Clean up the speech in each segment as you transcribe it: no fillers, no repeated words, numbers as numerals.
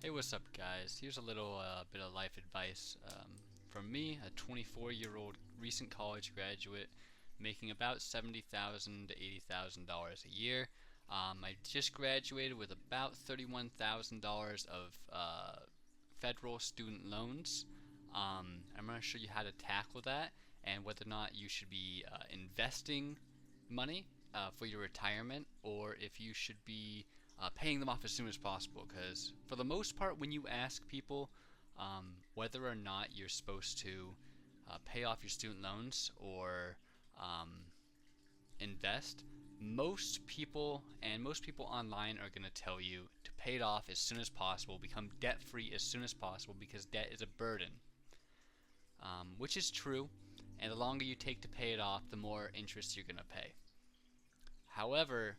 Hey, what's up, guys? Here's a little bit of life advice from me, a 24-year-old recent college graduate making about $70,000 to $80,000 a year. I just graduated with about $31,000 of federal student loans. I'm going to show you how to tackle that and whether or not you should be investing money for your retirement, or if you should be paying them off as soon as possible. Because for the most part, when you ask people whether or not you're supposed to pay off your student loans or invest, most people online are going to tell you to pay it off as soon as possible, become debt free as soon as possible, because debt is a burden, which is true. And the longer you take to pay it off, the more interest you're going to pay. However,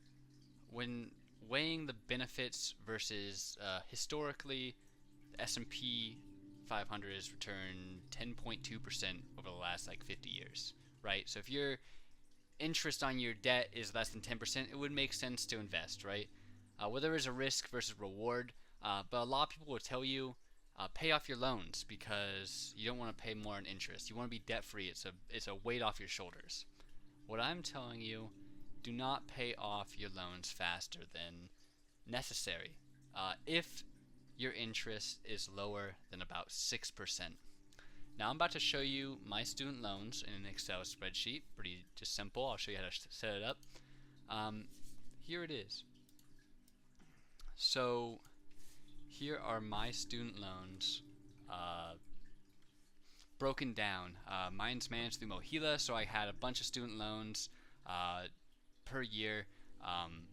when weighing the benefits versus historically, the S&P 500 has returned 10.2% over the last like 50 years, right? So if your interest on your debt is less than 10%, it would make sense to invest, right? Where there is a risk versus reward, but a lot of people will tell you pay off your loans because you don't want to pay more in interest. You want to be debt free. It's a weight off your shoulders. What I'm telling you, do not pay off your loans faster than necessary if your interest is lower than about 6%. Now I'm about to show you my student loans in an Excel spreadsheet. Pretty just simple. I'll show you how to set it up. Here it is. So here are my student loans broken down. Mine's managed through Mohila, so I had a bunch of student loans per year, and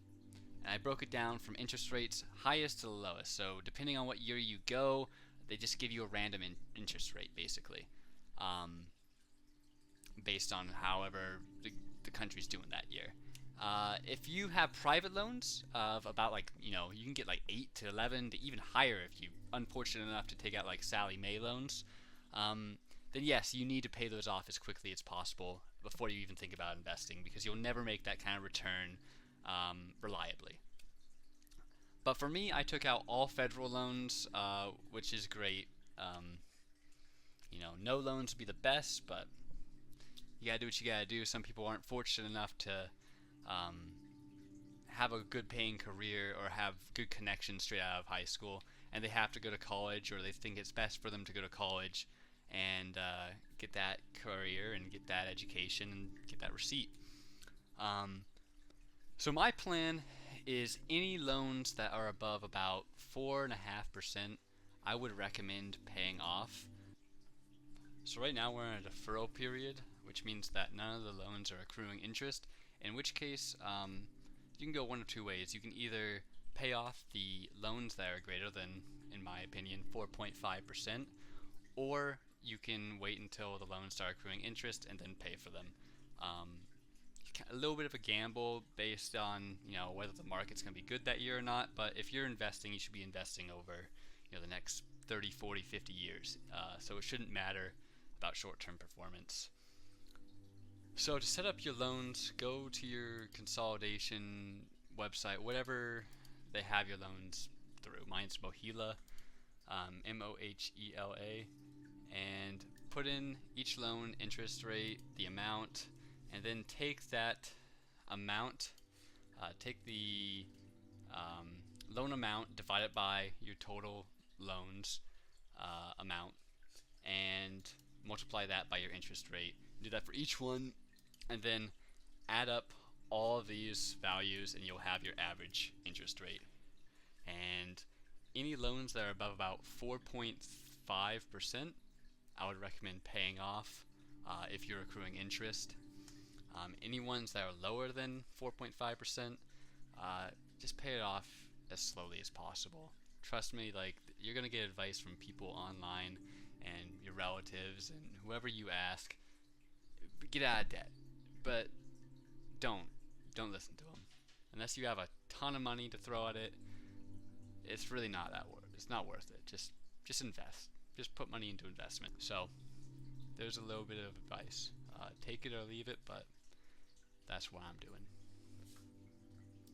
I broke it down from interest rates highest to the lowest. So depending on what year you go, they just give you a random interest rate, basically, based on however the country's doing that year. If you have private loans of about, like, you can get like 8 to 11 to even higher if you unfortunate enough to take out like Sally Mae loans, then yes, you need to pay those off as quickly as possible before you even think about investing, because you'll never make that kind of return reliably. But for me, I took out all federal loans, which is great. No loans would be the best, but you gotta do what you gotta do. Some people aren't fortunate enough to have a good paying career or have good connections straight out of high school, and they have to go to college, or they think it's best for them to go to college and get that career and get that education and get that receipt. So my plan is any loans that are above about 4.5%, I would recommend paying off. So right now we're in a deferral period, which means that none of the loans are accruing interest, in which case you can go one of two ways. You can either pay off the loans that are greater than, in my opinion, 4.5%, or you can wait until the loans start accruing interest and then pay for them. A little bit of a gamble based on whether the market's going to be good that year or not, but if you're investing, you should be investing over the next 30, 40, 50 years, so it shouldn't matter about short-term performance. So to set up your loans, go to your consolidation website, whatever they have your loans through. Mine's Mohila, Mohela, and put in each loan interest rate, the amount, and then take that amount, take the loan amount, divide it by your total loans amount, and multiply that by your interest rate. Do that for each one, and then add up all of these values, and you'll have your average interest rate. And any loans that are above about 4.5%, I would recommend paying off if you're accruing interest. Any ones that are lower than 4.5%, just pay it off as slowly as possible. Trust me, like, you're gonna get advice from people online and your relatives and whoever you ask. Get out of debt, but don't listen to them unless you have a ton of money to throw at it. It's really not that worth. It's not worth it. Just invest. Just put money into investment. So there's a little bit of advice. Take it or leave it, but that's what I'm doing.